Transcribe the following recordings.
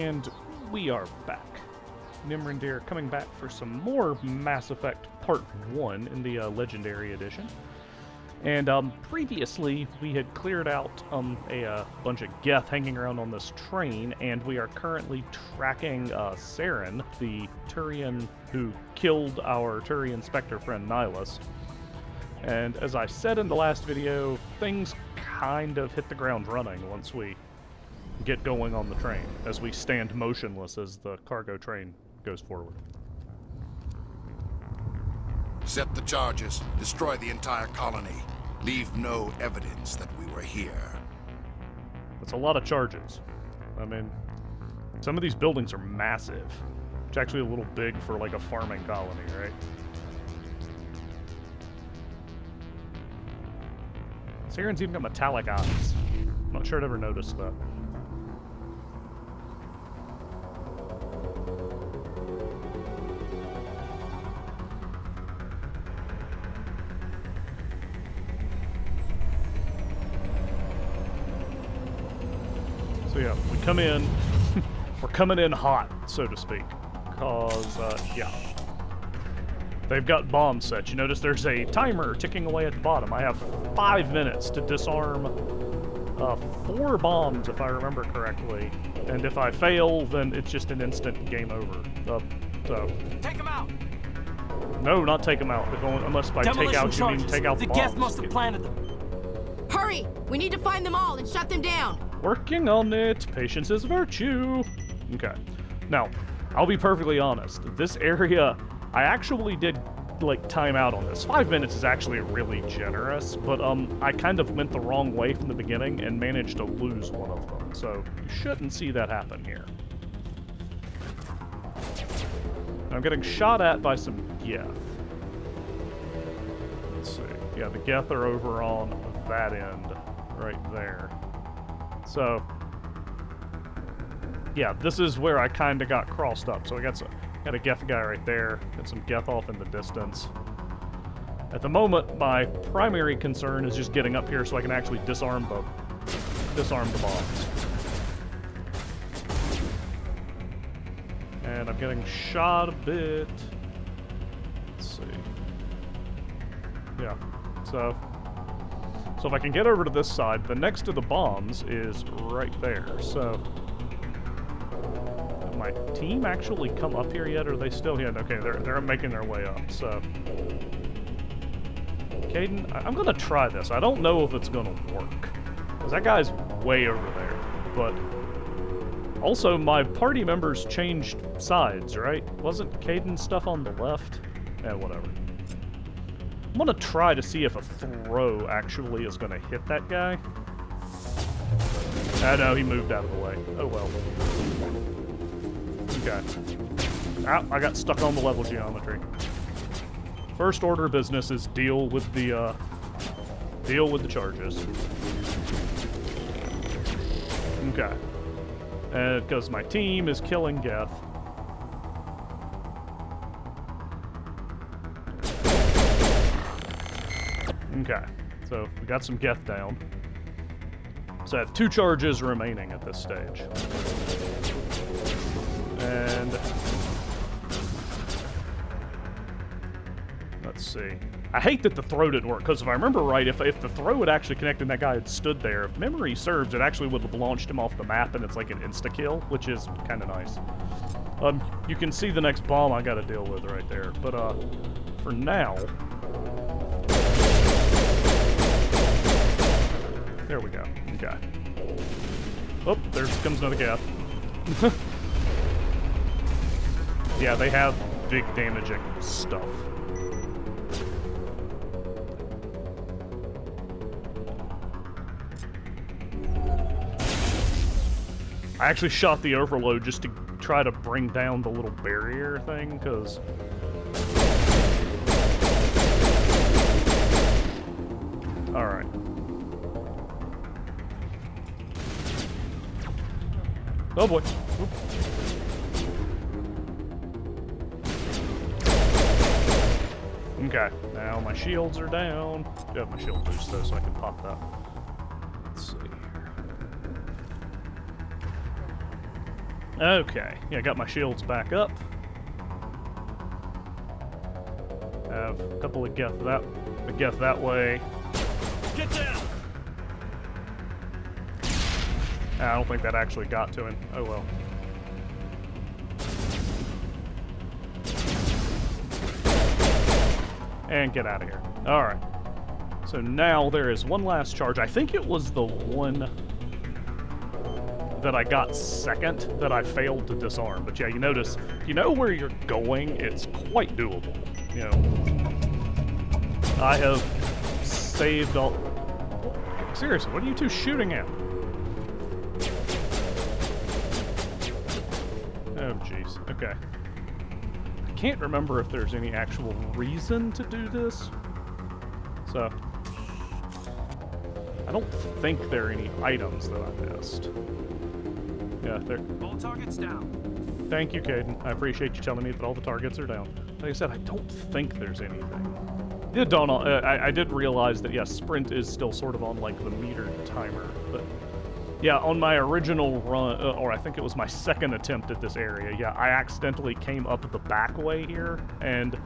And we are back. Nimrandir coming back for some more Mass Effect Part 1 in the Legendary Edition. And previously, we had cleared out a bunch of geth hanging around on this train, and we are currently tracking Saren, the Turian who killed our Turian Spectre friend Nihilus. And as I said in the last video, things kind of hit the ground running once we get going on the train, as we stand motionless as the cargo train goes forward. Set the charges. Destroy the entire colony. Leave no evidence that we were here. That's a lot of charges. I mean, some of these buildings are massive. It's actually a little big for like a farming colony, right? Saren's even got metallic eyes. I'm not sure I'd ever noticed that. So yeah, we come in, we're coming in hot, so to speak, because, yeah, they've got bombs set. You notice there's a timer ticking away at the bottom. I have 5 minutes to disarm 4 bombs, if I remember correctly, and if I fail, then it's just an instant game over. Take them out! No, not take them out, unless by take out you mean take out the bombs. The geth must have planted them. Hurry! We need to find them all and shut them down! Working on it. Patience is virtue. Okay. Now, I'll be perfectly honest. This area, I actually did, like, time out on this. 5 minutes is actually really generous, but, I kind of went the wrong way from the beginning and managed to lose one of them. So, you shouldn't see that happen here. I'm getting shot at by some geth. Let's see. Yeah, the geth are over on that end, right there. So, yeah, this is where I kind of got crossed up. So I got a geth guy right there, got some geth off in the distance. At the moment, my primary concern is just getting up here so I can actually disarm the bombs. And I'm getting shot a bit. Let's see. Yeah, so if I can get over to this side, the next to the bombs is right there. So, did my team actually come up here yet? Or are they still here? Okay, they're making their way up. So, Caden, I'm gonna try this. I don't know if it's gonna work, because that guy's way over there. But also, my party members changed sides, right? Wasn't Caden's stuff on the left? Yeah, whatever. I'm gonna try to see if a throw actually is gonna hit that guy. Ah, no, he moved out of the way. Oh well. Okay. Ah, I got stuck on the level geometry. First order of business is deal with the charges. Okay. And because my team is killing geth. Okay, so we got some geth down. So I have 2 charges remaining at this stage. And let's see. I hate that the throw didn't work, because if I remember right, if the throw had actually connected and that guy had stood there, if memory serves, it actually would have launched him off the map, and it's like an insta-kill, which is kind of nice. You can see the next bomb I gotta deal with right there, but for now... There we go. Okay. Oh, there comes another geth. Yeah, they have big damaging stuff. I actually shot the overload just to try to bring down the little barrier thing, because... Alright. Oh boy. Oop. Okay, now my shields are down. I have my shield boost though, so I can pop that. Let's see here. Okay, yeah, got my shields back up. Have a couple of geth that way. Get down! I don't think that actually got to him. Oh well. And get out of here. Alright. So now there is one last charge. I think it was the one that I got second that I failed to disarm. But yeah, you notice, if you know where you're going, it's quite doable. You know, I have saved all... Seriously, what are you two shooting at? Oh, jeez. Okay. I can't remember if there's any actual reason to do this. So... I don't think there are any items that I missed. Yeah, there... All targets down. Thank you, Caden. I appreciate you telling me that all the targets are down. Like I said, I don't think there's anything. Yeah, Donald, I did realize that, yes, sprint is still sort of on, like, the metered timer, but... Yeah, on my original run, or I think it was my second attempt at this area, yeah, I accidentally came up the back way here and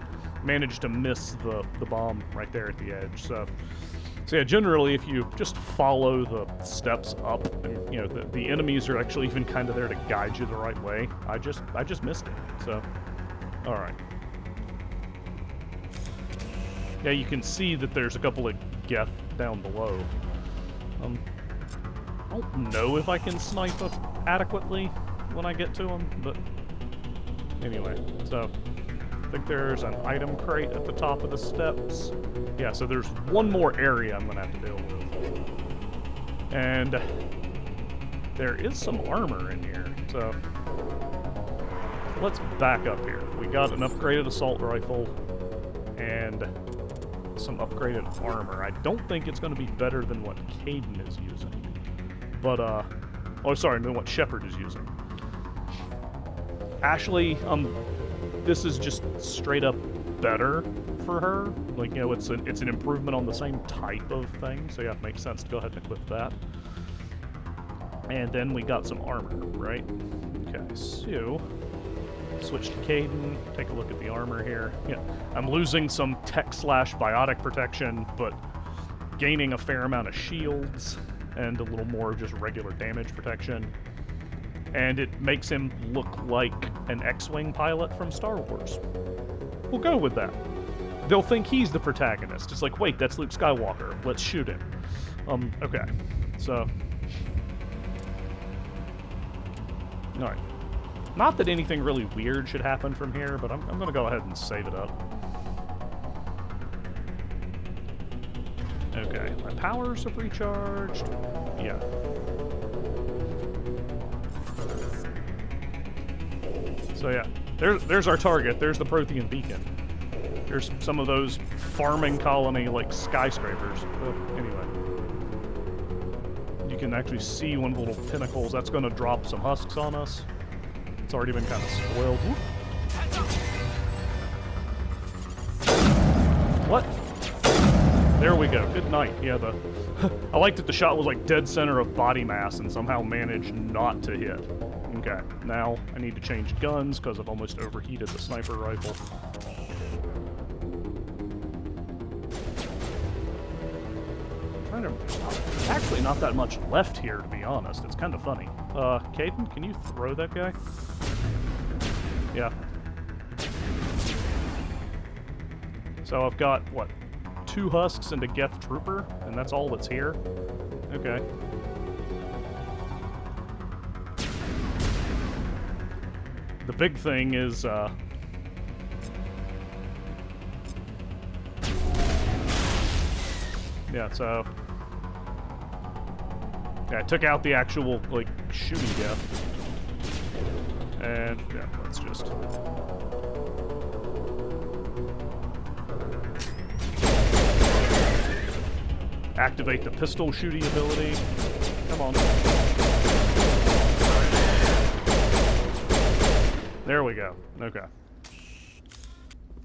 managed to miss the bomb right there at the edge, so yeah, generally, if you just follow the steps up, and, you know, the enemies are actually even kind of there to guide you the right way. I just missed it, so, alright. Yeah, you can see that there's a couple of geth down below. I don't know if I can snipe up adequately when I get to them, but anyway, so I think there's an item crate at the top of the steps. Yeah, so there's one more area I'm going to have to deal with. And there is some armor in here, so let's back up here. We got an upgraded assault rifle and some upgraded armor. I don't think it's going to be better than what Caden is using. But, oh, sorry, than what Shepard is using. Ashley, this is just straight up better for her. Like, you know, it's an improvement on the same type of thing, so yeah, it makes sense to go ahead and equip that. And then we got some armor, right? Okay, so switch to Caden, take a look at the armor here. Yeah, I'm losing some tech/biotic protection, but gaining a fair amount of shields and a little more of just regular damage protection. And it makes him look like an X-Wing pilot from Star Wars. We'll go with that. They'll think he's the protagonist. It's like, wait, that's Luke Skywalker. Let's shoot him. Okay. So... Alright. Not that anything really weird should happen from here, but I'm going to go ahead and save it up. Okay, my powers have recharged. Yeah. So yeah, there's our target. There's the Prothean beacon. There's some of those farming colony like skyscrapers. But anyway, you can actually see one of the little pinnacles. That's going to drop some husks on us. It's already been kind of spoiled. Whoop. What? There we go. Good night. Yeah, I liked that the shot was like dead center of body mass and somehow managed not to hit. Okay, now I need to change guns because I've almost overheated the sniper rifle. Actually, not that much left here, to be honest. It's kind of funny. Caden, can you throw that guy? Yeah. So I've got, what, 2 husks and a geth trooper, and that's all that's here? Okay. The big thing is, yeah, so... Yeah, I took out the actual, like, shooting geth. And, yeah, let's just... activate the pistol shooting ability. Come on. There we go. Okay.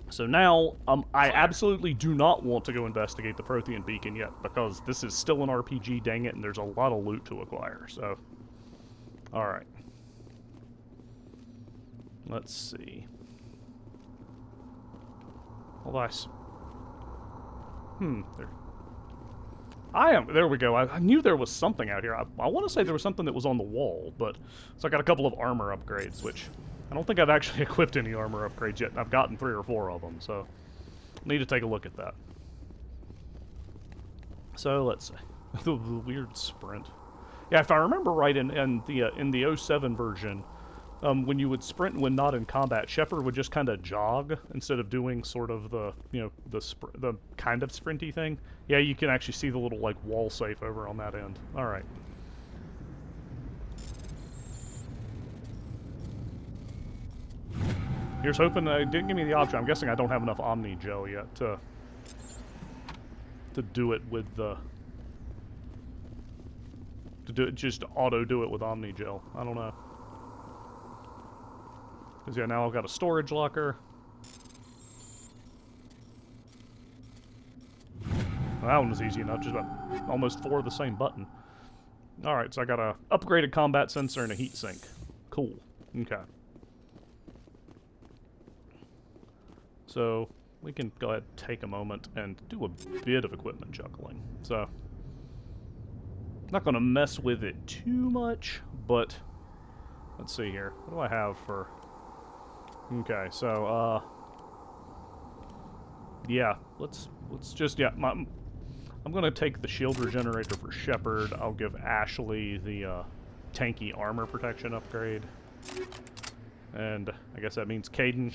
So now, I absolutely do not want to go investigate the Prothean beacon yet, because this is still an RPG, dang it, and there's a lot of loot to acquire, so... Alright. Let's see. Although there we go. I knew there was something out here. I want to say there was something that was on the wall, but... So I got a couple of armor upgrades, which... I don't think I've actually equipped any armor upgrades yet. I've gotten 3 or 4 of them, so... I need to take a look at that. So, let's see. The weird sprint. Yeah, if I remember right, in the 07 version... when you would sprint when not in combat, Shepard would just kind of jog instead of doing sort of the, the kind of sprinty thing. Yeah, you can actually see the little, like, wall safe over on that end. Alright. Here's hoping it didn't give me the option. I'm guessing I don't have enough Omni Gel yet to do it with the... just auto-do it with Omni Gel. I don't know. Because, yeah, now I've got a storage locker. Well, that one was easy enough, just about almost 4 of the same button. Alright, so I got a upgraded combat sensor and a heat sink. Cool. Okay. So, we can go ahead and take a moment and do a bit of equipment juggling. So, not going to mess with it too much, but let's see here. What do I have for... Okay, so, yeah, let's just, yeah, I'm gonna take the shield regenerator for Shepard. I'll give Ashley the, tanky armor protection upgrade. And I guess that means Caden,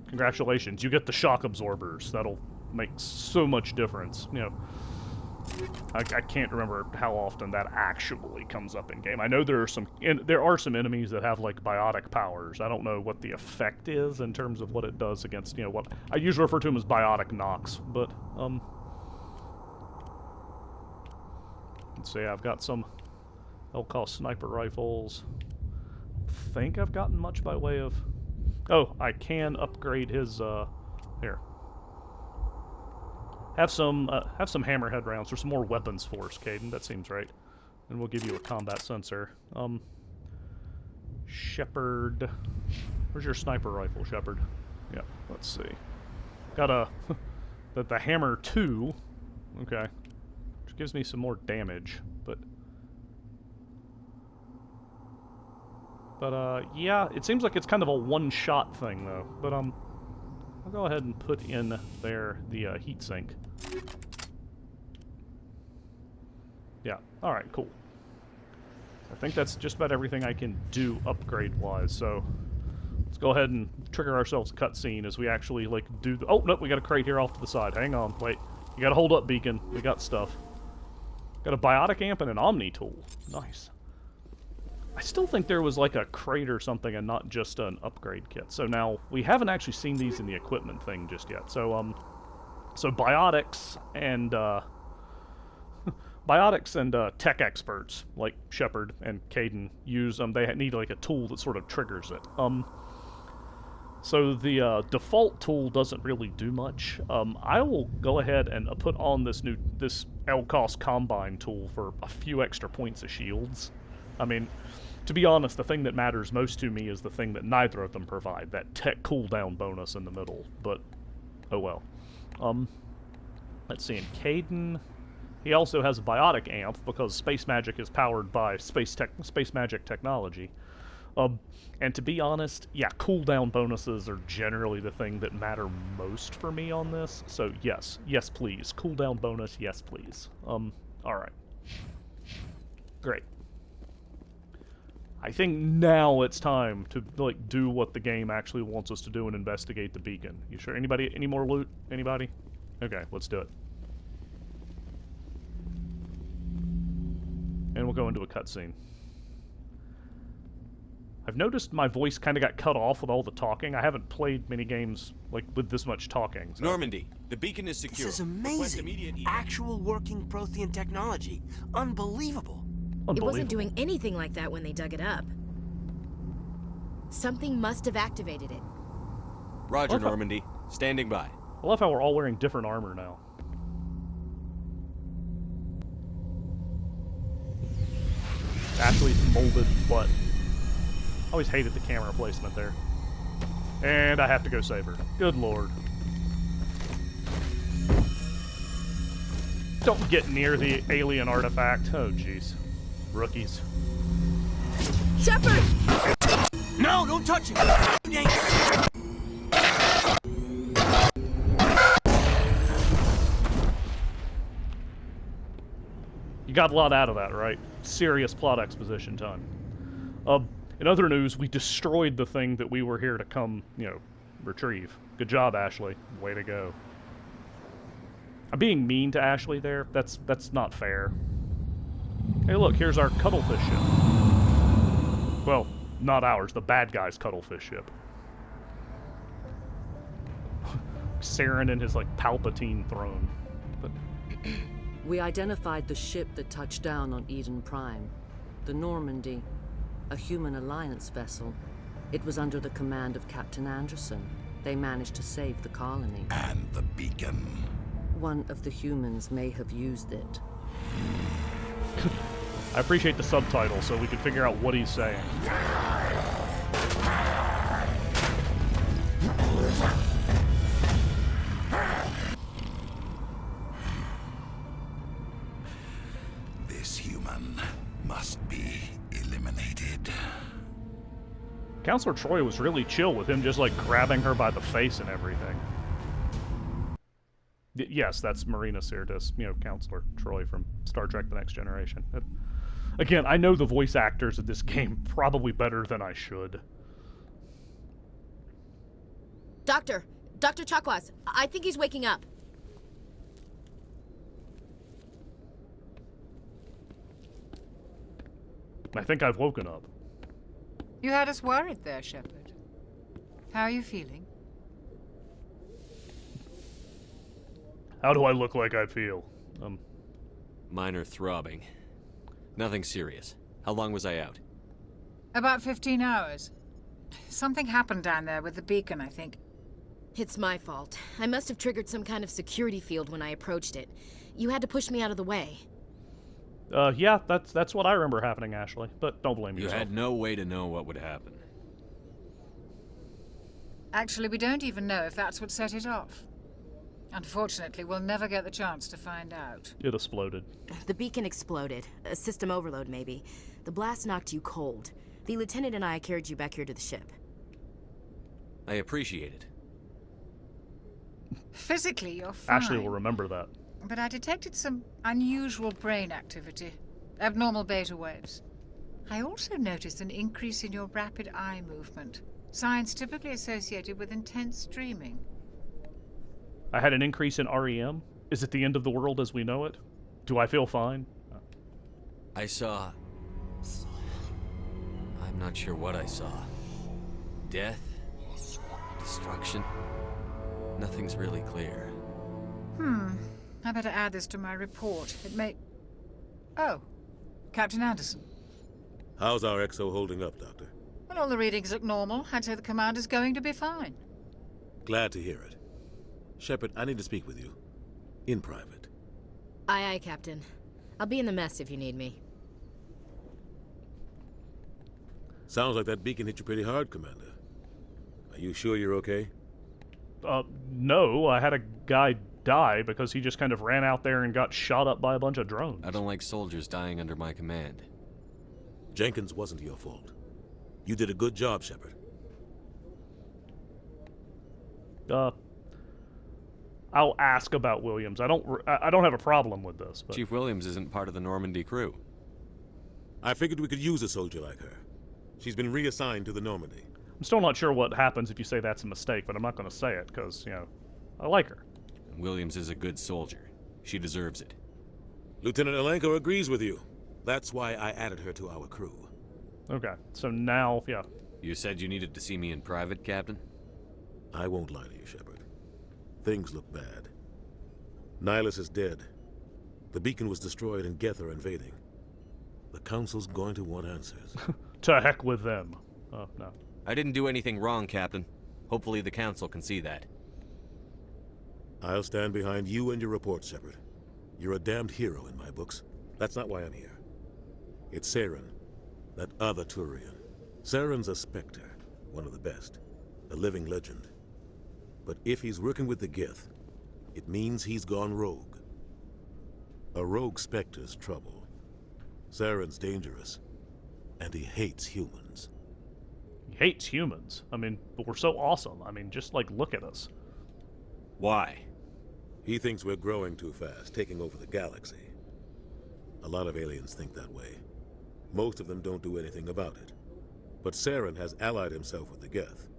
congratulations, you get the shock absorbers. That'll make so much difference, you know. I can't remember how often that actually comes up in game. I know there are some enemies that have like biotic powers. I don't know what the effect is in terms of what it does against, what I usually refer to them as biotic knocks. But let's see. I've got some L-cost sniper rifles. I think I've gotten much by way of. Oh, I can upgrade his. Here. Have some hammerhead rounds for some more weapons for us, Caden. That seems right. And we'll give you a combat sensor. Shepard. Where's your sniper rifle, Shepard? Yeah, let's see. Got a the hammer 2. Okay. Which gives me some more damage, but yeah, it seems like it's kind of a one-shot thing though. But I'll go ahead and put in there the heatsink. Yeah, alright, cool. I think that's just about everything I can do upgrade-wise, so let's go ahead and trigger ourselves a cutscene as we actually, like, do the... Oh, nope, we got a crate here off to the side. Hang on, wait. You gotta hold up, Beacon. We got stuff. Got a biotic amp and an Omni tool. Nice. I still think there was like a crate or something and not just an upgrade kit. So now, we haven't actually seen these in the equipment thing just yet. So, so biotics and, tech experts, like Shepard and Caden, use them. They need like a tool that sort of triggers it. So the default tool doesn't really do much. I will go ahead and put on this L-cost Combine tool for a few extra points of shields. I mean, to be honest, the thing that matters most to me is the thing that neither of them provide, that tech cooldown bonus in the middle, but oh well. Let's see, in Caden, he also has a biotic amp, because space magic is powered by space magic technology. And to be honest, yeah, cooldown bonuses are generally the thing that matter most for me on this, so yes, please. Cooldown bonus, yes please. Alright. Great. I think now it's time to, like, do what the game actually wants us to do and investigate the beacon. You sure? Anybody? Any more loot? Anybody? Okay, let's do it. And we'll go into a cutscene. I've noticed my voice kind of got cut off with all the talking. I haven't played many games, like, with this much talking. So. Normandy, the beacon is secure. This is amazing. Actual working Prothean technology. Unbelievable. It wasn't doing anything like that when they dug it up. Something must have activated it. Roger, Normandy. Standing by. I love how we're all wearing different armor now. Ashley's molded butt. I always hated the camera placement there. And I have to go save her. Good lord. Don't get near the alien artifact. Oh, jeez. Rookies. Shepard! No, don't touch it! You got a lot out of that, right? Serious plot exposition time. In other news, we destroyed the thing that we were here to come, retrieve. Good job, Ashley. Way to go. I'm being mean to Ashley there. That's not fair. Hey, look, here's our cuttlefish ship. Well, not ours. The bad guy's cuttlefish ship. Saren in his, Palpatine throne. But We identified the ship that touched down on Eden Prime. The Normandy. A human alliance vessel. It was under the command of Captain Anderson. They managed to save the colony. And the beacon. One of the humans may have used it. I appreciate the subtitle so we can figure out what he's saying. This human must be eliminated. Counselor Troy was really chill with him just, grabbing her by the face and everything. Yes, that's Marina Sirtis, Counselor Troy from Star Trek The Next Generation. Again, I know the voice actors of this game probably better than I should. Doctor Chakwas, I think he's waking up. I think I've woken up. You had us worried there, Shepard. How are you feeling? How do I look like I feel? Minor throbbing. Nothing serious. How long was I out? About 15 hours. Something happened down there with the beacon, I think. It's my fault. I must have triggered some kind of security field when I approached it. You had to push me out of the way. Yeah, that's what I remember happening, Ashley. But don't blame You yourself. had no way to know what would happen. Actually, we don't even know if that's what set it off. Unfortunately, we'll never get the chance to find out. It exploded. The beacon exploded. A system overload, maybe. The blast knocked you cold. The lieutenant and I carried you back here to the ship. I appreciate it. Physically, you're fine. Ashley will remember that. But I detected some unusual brain activity. Abnormal beta waves. I also noticed an increase in your rapid eye movement. Signs typically associated with intense dreaming. I had an increase in REM. Is it the end of the world as we know it? Do I feel fine? I saw... I'm not sure what I saw. Death? Destruction? Nothing's really clear. I better add this to my report. It may... Oh, Captain Anderson. How's our XO holding up, Doctor? Well, all the readings look normal. I'd say the commander's going to be fine. Glad to hear it. Shepard, I need to speak with you. In private. Aye, Captain. I'll be in the mess if you need me. Sounds like that beacon hit you pretty hard, Commander. Are you sure you're okay? No, I had a guy die because he just kind of ran out there and got shot up by a bunch of drones. I don't like soldiers dying under my command. Jenkins wasn't your fault. You did a good job, Shepard. I'll ask about Williams. I don't have a problem with this. But... Chief Williams isn't part of the Normandy crew. I figured we could use a soldier like her. She's been reassigned to the Normandy. I'm still not sure what happens if you say that's a mistake, but I'm not going to say it because, I like her. Williams is a good soldier. She deserves it. Lieutenant Alenko agrees with you. That's why I added her to our crew. Okay, so now, yeah. You said you needed to see me in private, Captain? I won't lie to you, Shepard. Things look bad. Nihilus is dead. The beacon was destroyed and geth are invading. The Council's going to want answers. To heck with them. Oh, no. I didn't do anything wrong, Captain. Hopefully the Council can see that. I'll stand behind you and your report, Shepard. You're a damned hero in my books. That's not why I'm here. It's Saren, that other Turian. Saren's a Spectre, one of the best. a living legend. But if he's working with the Geth, it means he's gone rogue. A rogue Spectre's trouble. Saren's dangerous, and he hates humans. He hates humans. I mean, but we're so awesome. I mean, just, like, look at us. Why? He thinks we're growing too fast, taking over the galaxy. A lot of aliens think that way. Most of them don't do anything about it. But Saren has allied himself with the Geth.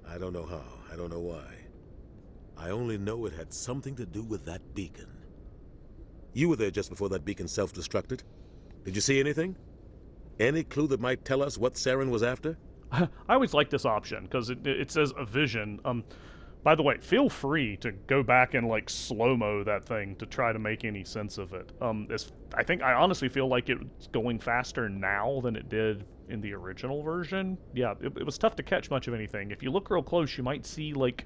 I don't know how, I don't know why. I only know it had something to do with that beacon. You were there just before that beacon self-destructed. Did you see anything? Any clue that might tell us what Saren was after? I always like this option, because it says a vision. By the way, feel free to go back and, like, slow-mo that thing to try to make any sense of it. I honestly feel like it's going faster now than it did in the original version. Yeah, it was tough to catch much of anything. If you look real close, you might see, like,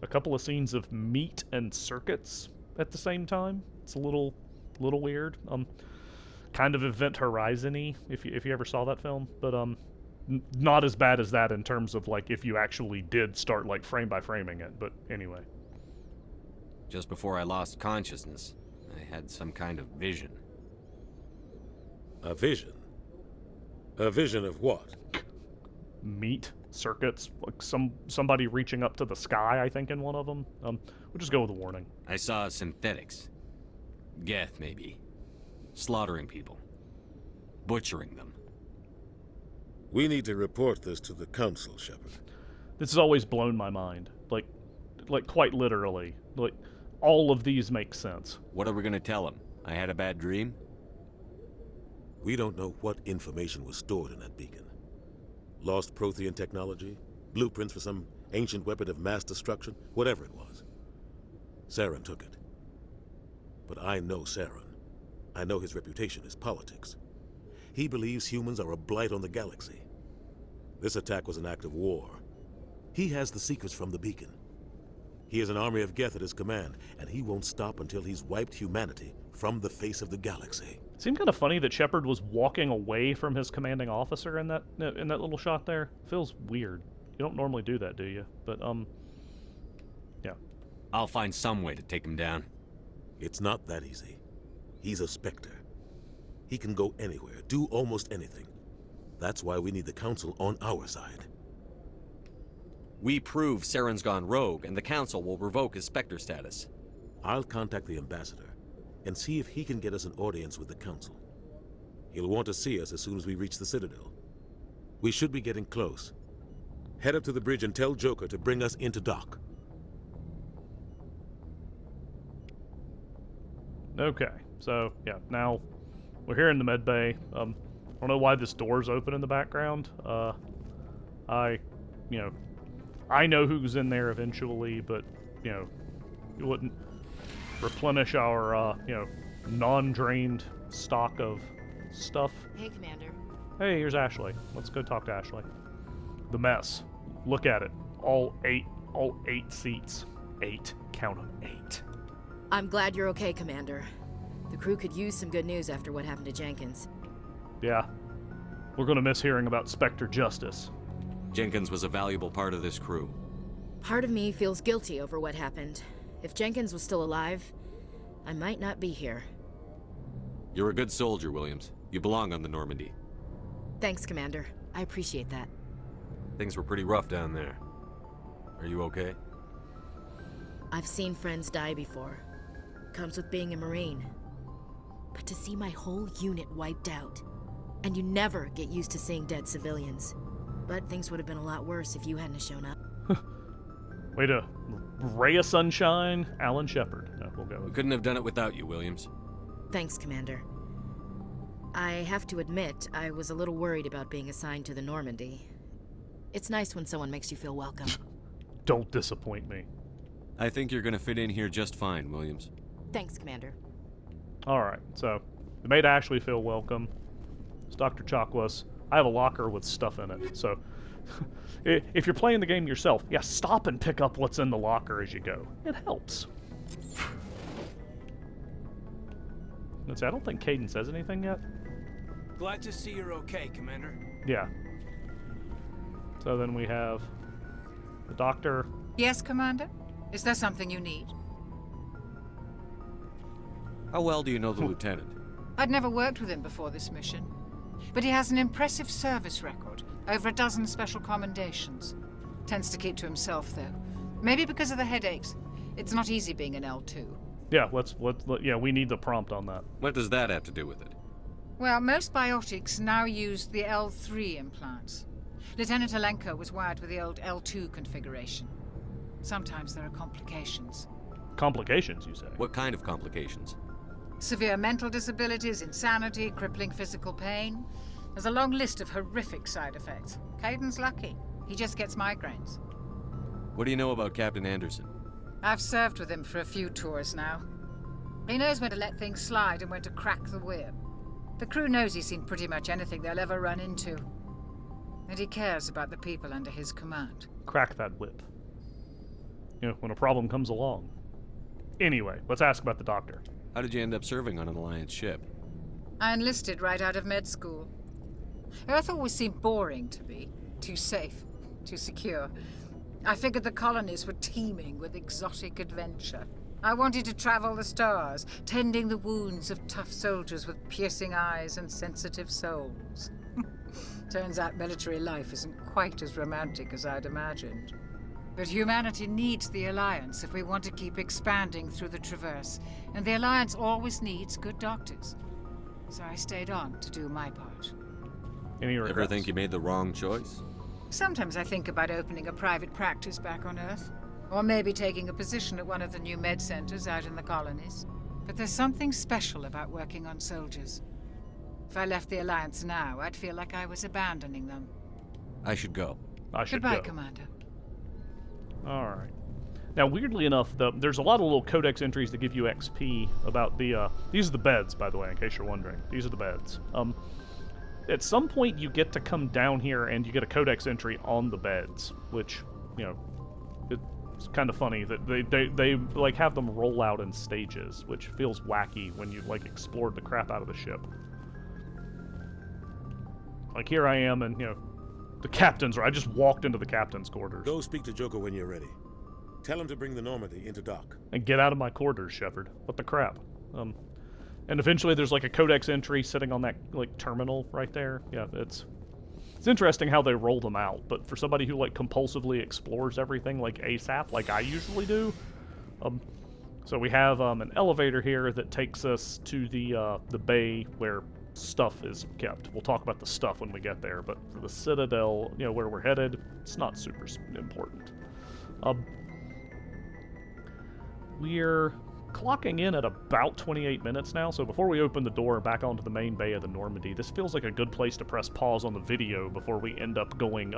a couple of scenes of meat and circuits at the same time. It's a little weird. Kind of Event Horizon-y, if you ever saw that film, but not as bad as that in terms of, like, if you actually did start, like, frame by framing it. But anyway, Just before I lost consciousness, I had some kind of vision. A vision? A vision of what? meat circuits, like somebody reaching up to the sky, I think, in one of them. We'll just go with a warning. I saw synthetics. Geth, maybe. Slaughtering people. Butchering them. We need to report this to the Council, Shepard. This has always blown my mind. Like quite literally. Like, all of these make sense. What are we gonna tell them? I had a bad dream? We don't know what information was stored in that beacon. Lost Prothean technology? Blueprints for some ancient weapon of mass destruction? Whatever it was. Saren took it. But I know Saren. I know his reputation is politics. He believes humans are a blight on the galaxy. This attack was an act of war. He has the secrets from the beacon. He has an army of Geth at his command, and he won't stop until he's wiped humanity from the face of the galaxy. It seemed kind of funny that Shepard was walking away from his commanding officer in that little shot there. Feels weird. You don't normally do that, do you? But yeah. I'll find some way to take him down. It's not that easy. He's a Spectre. He can go anywhere, do almost anything. That's why we need the Council on our side. We prove Saren's gone rogue, and the Council will revoke his Spectre status. I'll contact the Ambassador and see if he can get us an audience with the Council. He'll want to see us as soon as we reach the Citadel. We should be getting close. Head up to the bridge and tell Joker to bring us into dock. Okay, so yeah, now we're here in the med bay. I don't know why this door's open in the background. I know who's in there eventually, but it wouldn't replenish our non-drained stock of stuff. Hey, Commander. Hey, here's Ashley. Let's go talk to Ashley. The mess. Look at it. All eight seats. 8. Count them. 8. I'm glad you're okay, Commander. The crew could use some good news after what happened to Jenkins. Yeah. We're gonna miss hearing about Spectre Justice. Jenkins was a valuable part of this crew. Part of me feels guilty over what happened. If Jenkins was still alive, I might not be here. You're a good soldier, Williams. You belong on the Normandy. Thanks, Commander. I appreciate that. Things were pretty rough down there. Are you okay? I've seen friends die before. Comes with being a Marine. But to see my whole unit wiped out, and you never get used to seeing dead civilians. But things would have been a lot worse if you hadn't shown up. Way to ray of sunshine, Alan Shepard. No, we'll go We with couldn't have done it without you, Williams. Thanks, Commander. I have to admit, I was a little worried about being assigned to the Normandy. It's nice when someone makes you feel welcome. Don't disappoint me. I think you're gonna fit in here just fine, Williams. Thanks, Commander. Alright, so it made Ashley feel welcome. It's Dr. Chakwas. I have a locker with stuff in it, so if you're playing the game yourself, yeah, stop and pick up what's in the locker as you go. It helps. Let's see, I don't think Caden says anything yet. Glad to see you're okay, Commander. Yeah. So then we have The doctor... Yes, Commander? Is there something you need? How well do you know the lieutenant? I'd never worked with him before this mission. But he has an impressive service record. Over a dozen special commendations. Tends to keep to himself, though. Maybe because of the headaches. It's not easy being an L2. Yeah, yeah, we need the prompt on that. What does that have to do with it? Well, most biotics now use the L3 implants. Lieutenant Alenko was wired with the old L2 configuration. Sometimes there are complications. Complications, you say? What kind of complications? Severe mental disabilities, insanity, crippling physical pain. There's a long list of horrific side effects. Caden's lucky. He just gets migraines. What do you know about Captain Anderson? I've served with him for a few tours now. He knows when to let things slide and when to crack the whip. The crew knows he's seen pretty much anything they'll ever run into. And he cares about the people under his command. Crack that whip. You know, when a problem comes along. Anyway, let's ask about the doctor. How did you end up serving on an Alliance ship? I enlisted right out of med school. Earth always seemed boring to me. Too safe, too secure. I figured the colonies were teeming with exotic adventure. I wanted to travel the stars, tending the wounds of tough soldiers with piercing eyes and sensitive souls. Turns out military life isn't quite as romantic as I'd imagined. But humanity needs the Alliance if we want to keep expanding through the Traverse, and the Alliance always needs good doctors. So I stayed on to do my part. Any regrets? Ever think you made the wrong choice? Sometimes I think about opening a private practice back on Earth. Or maybe taking a position at one of the new med centers out in the colonies. But there's something special about working on soldiers. If I left the Alliance now, I'd feel like I was abandoning them. I should go. I should Goodbye, go. Commander. Alright. Now, weirdly enough, there's a lot of little codex entries that give you XP about the, these are the beds, by the way, in case you're wondering. These are the beds. At some point, you get to come down here and you get a codex entry on the beds, which, you know, it's kind of funny that they like have them roll out in stages, which feels wacky when you like explored the crap out of the ship. Like here I am, and you know, the captain's. I just walked into the captain's quarters. Go speak to Joker when you're ready. Tell him to bring the Normandy into dock. And get out of my quarters, Shepard. What the crap? And eventually there's like a codex entry sitting on that like terminal right there. Yeah, it's interesting how they roll them out, but for somebody who like compulsively explores everything like ASAP, like I usually do, so we have an elevator here that takes us to the bay where stuff is kept. We'll talk about the stuff when we get there, but for the Citadel, you know, where we're headed, it's not super important. We're clocking in at about 28 minutes now, so before we open the door back onto the main bay of the Normandy, this feels like a good place to press pause on the video before we end up going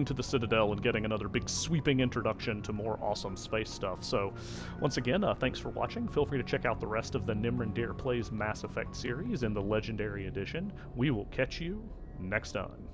to the Citadel and getting another big sweeping introduction to more awesome space stuff. So, once again, thanks for watching. Feel free to check out the rest of the Nimrandir Plays Mass Effect series in the Legendary Edition. We will catch you next time.